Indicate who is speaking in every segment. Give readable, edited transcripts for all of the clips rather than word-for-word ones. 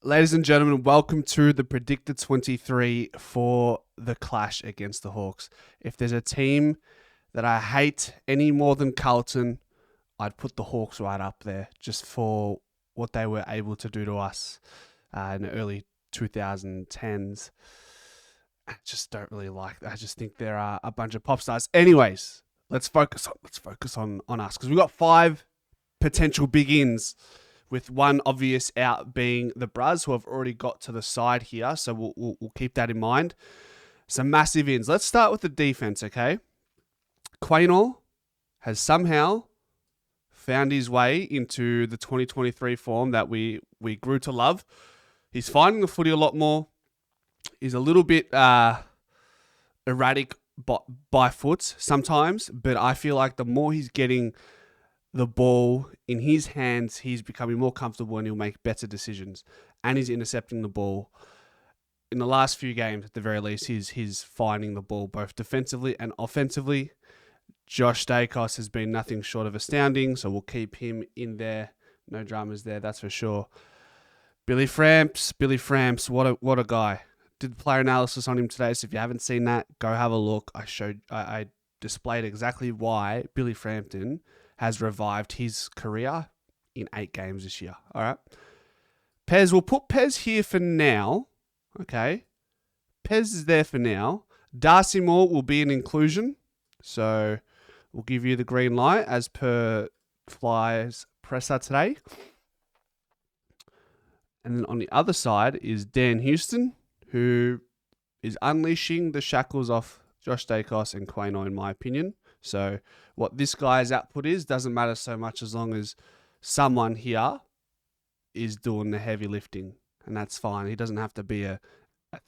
Speaker 1: Ladies and gentlemen, welcome to the Predicted 23 for the clash against the Hawks. If there's a team that I hate any more than Carlton, I'd put the Hawks right up there just for what they were able to do to us in the early 2010s. I just don't really like that. I just think there are a bunch of pop stars. Anyways, let's focus on us because we've got 5 potential big ins, with one obvious out being the Braz, who have already got to the side here. So we'll keep that in mind. Some massive ins. Let's start with the defense, okay? Quaynor has somehow found his way into the 2023 form that we grew to love. He's finding the footy a lot more. He's a little bit erratic by foot sometimes, but I feel like the more he's getting the ball in his hands, he's becoming more comfortable and he'll make better decisions. And he's intercepting the ball. In the last few games, at the very least, he's finding the ball both defensively and offensively. Josh Dacos has been nothing short of astounding, so we'll keep him in there. No dramas there, that's for sure. Billy Framps, what a guy. Did player analysis on him today, so if you haven't seen that, go have a look. I displayed exactly why Billy Frampton has revived his career in 8 games this year. All right. Pez, we'll put Pez here for now. Okay. Pez is there for now. Darcy Moore will be an inclusion. So we'll give you the green light as per Fly's presser today. And then on the other side is Dan Houston, who is unleashing the shackles off Josh Dacos and Quaynor, in my opinion. So what this guy's output is doesn't matter so much as long as someone here is doing the heavy lifting, and that's fine. He doesn't have to be a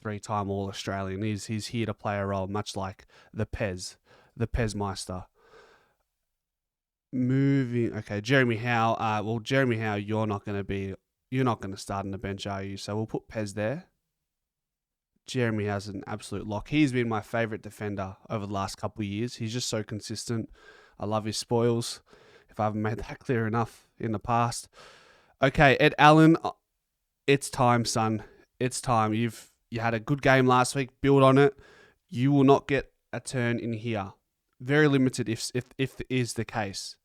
Speaker 1: 3-time All-Australian. He's here to play a role, much like the Pez Meister. Okay, Jeremy Howe. Jeremy Howe, you're not going to start on the bench, are you? So we'll put Pez there. Jeremy has an absolute lock. He's been my favourite defender over the last couple of years. He's just so consistent. I love his spoils, if I haven't made that clear enough in the past. Okay, Ed Allen, it's time, son. It's time. You had a good game last week. Build on it. You will not get a turn in here. Very limited if it is the case.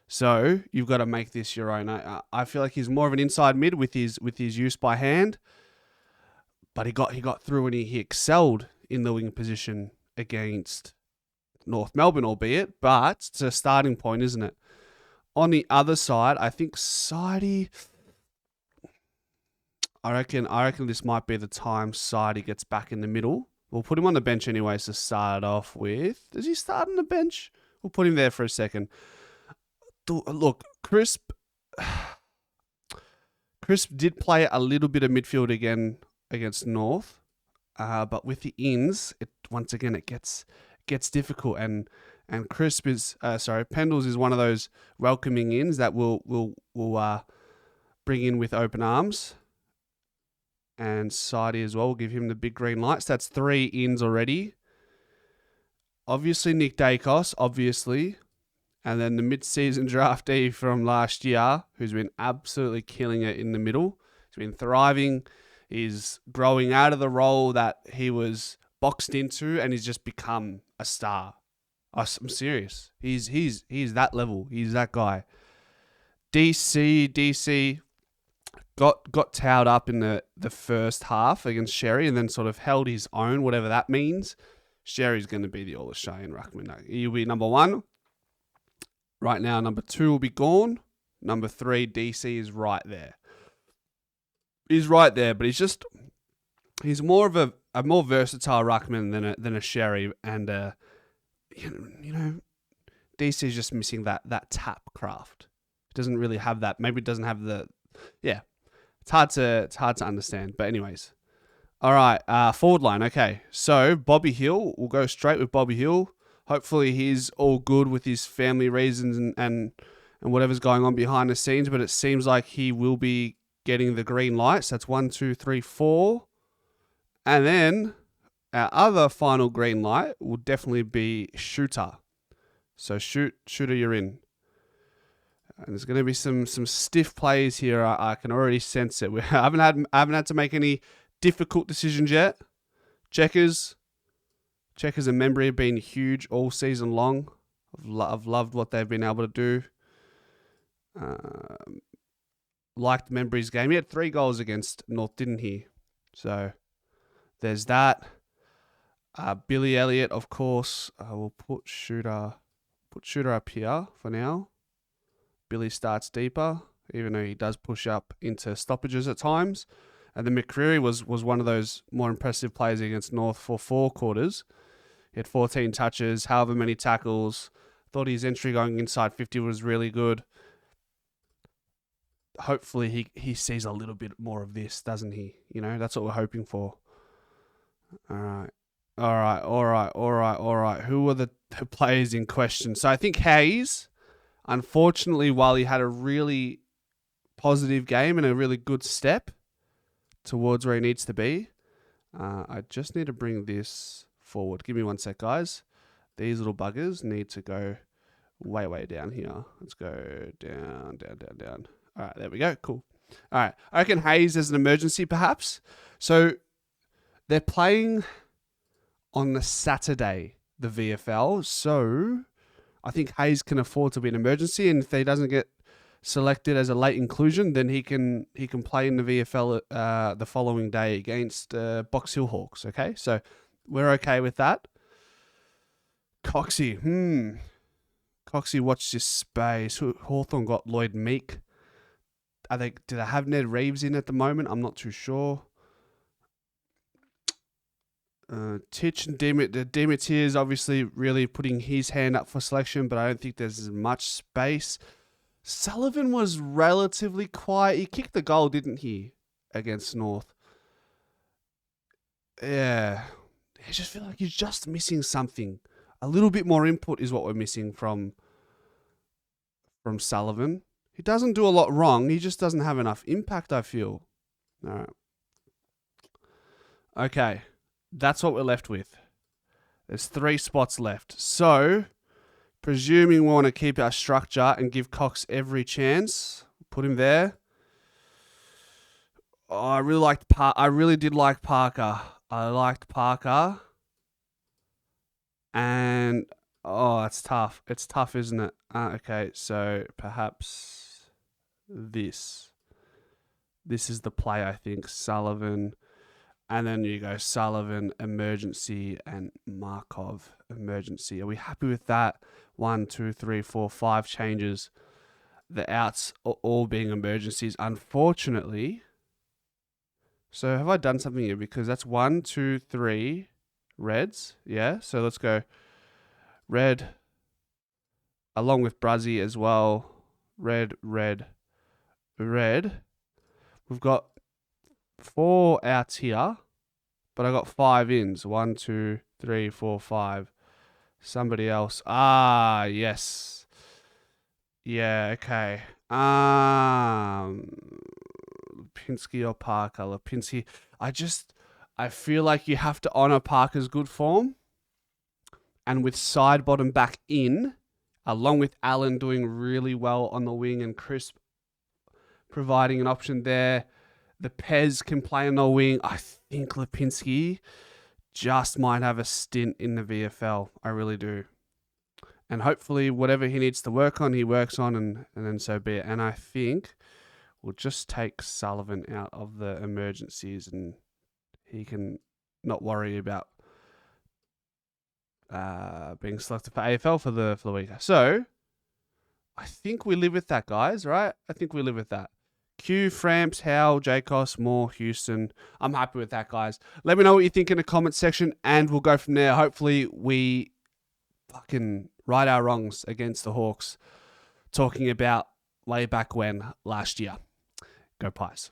Speaker 1: So you've got to make this your own. I feel like he's more of an inside mid with his use by hand. But he got through and he excelled in the wing position against North Melbourne, albeit, but it's a starting point, isn't it? On the other side, I think Sidey. I reckon this might be the time Sidey gets back in the middle. We'll put him on the bench anyways to start it off with. Does he start on the bench? We'll put him there for a second. Look, Crisp did play a little bit of midfield again against North, but with the ins, it gets difficult, and Crisp is Pendles is one of those welcoming ins that will bring in with open arms, and Sidey as well. We'll give him the big green lights. That's 3 ins already. Obviously Nick Dacos, and then the mid-season draftee from last year, who's been absolutely killing it in the middle. He's been thriving. He's growing out of the role that he was boxed into, and he's just become a star. I'm serious. He's that level. He's that guy. DC got towed up in the first half against Sherry, and then sort of held his own, whatever that means. Sherry's going to be the All-Australian ruckman. He'll be number 1. Right now, number 2 will be gone. Number 3, DC is right there. He's right there, but he's more of a more versatile ruckman than a Sherry, and DC's just missing that tap craft. It doesn't really have that. Maybe it doesn't have It's hard to understand. But anyways, all right. Forward line. Okay, so Bobby Hill. We'll go straight with Bobby Hill. Hopefully he's all good with his family reasons and whatever's going on behind the scenes. But it seems like he will be getting the green lights. That's 1, 2, 3, 4. And then our other final green light will definitely be Shooter. So Shooter, you're in. And there's going to be some stiff plays here. I can already sense it. I haven't had to make any difficult decisions yet. Checkers and Membry have been huge all season long. I've loved what they've been able to do. Liked Membry's game. He had 3 goals against North, didn't he? So there's that. Billy Elliott, of course. We'll put Shooter up here for now. Billy starts deeper, even though he does push up into stoppages at times. And then McCreary was one of those more impressive players against North for 4 quarters. He had 14 touches, however many tackles. Thought his entry going inside 50 was really good. Hopefully he sees a little bit more of this, doesn't he? You know, that's what we're hoping for. All right. Who are the players in question? So I think Hayes, unfortunately, while he had a really positive game and a really good step towards where he needs to be, I just need to bring this forward. Give me 1 sec, guys. These little buggers need to go way down here. Let's go down. All right, there we go. Cool. All right. I reckon Hayes as an emergency, perhaps. So they're playing on the Saturday, the VFL. So I think Hayes can afford to be an emergency. And if he doesn't get selected as a late inclusion, then he can play in the VFL the following day against Box Hill Hawks. Okay. So we're okay with that. Coxie. Coxie, watch this space. Hawthorn got Lloyd Meek. Do they have Ned Reeves in at the moment? I'm not too sure. Titch and Dimit here is obviously really putting his hand up for selection, but I don't think there's as much space. Sullivan was relatively quiet. He kicked the goal, didn't he, against North? Yeah. I just feel like he's just missing something. A little bit more input is what we're missing from Sullivan. He doesn't do a lot wrong. He just doesn't have enough impact, I feel. All right. Okay. That's what we're left with. There's 3 spots left. So, presuming we want to keep our structure and give Cox every chance, put him there. Oh, I really did like Parker. I liked Parker. And, it's tough. It's tough, isn't it? Okay, so perhaps this. This is the play, I think. Sullivan. And then you go Sullivan, emergency, and Markov, emergency. Are we happy with that? 1, 2, 3, 4, 5 changes. The outs are all being emergencies, unfortunately. So have I done something here? Because that's 1, 2, 3 reds. Yeah, so let's go red, along with Bruzzy as well. Red. We've got 4 outs here, but I got 5 ins. 1, 2, 3, 4, 5. Somebody else. Yes. Yeah, okay. Lipinski or Parker. Lipinski. I feel like you have to honour Parker's good form. And with side bottom back in, along with Allen doing really well on the wing and Crisp providing an option there, the Pez can play on the wing. I think Lipinski just might have a stint in the VFL. I really do. And hopefully whatever he needs to work on, he works on, and then so be it. And I think we'll just take Sullivan out of the emergencies and he can not worry about being selected for AFL for the week. So I think we live with that, guys, right? I think we live with that. Q, Framps, Howe, Jacos, Moore, Houston. I'm happy with that, guys. Let me know what you think in the comment section, and we'll go from there. Hopefully, we fucking right our wrongs against the Hawks, talking about way back when last year. Go Pies.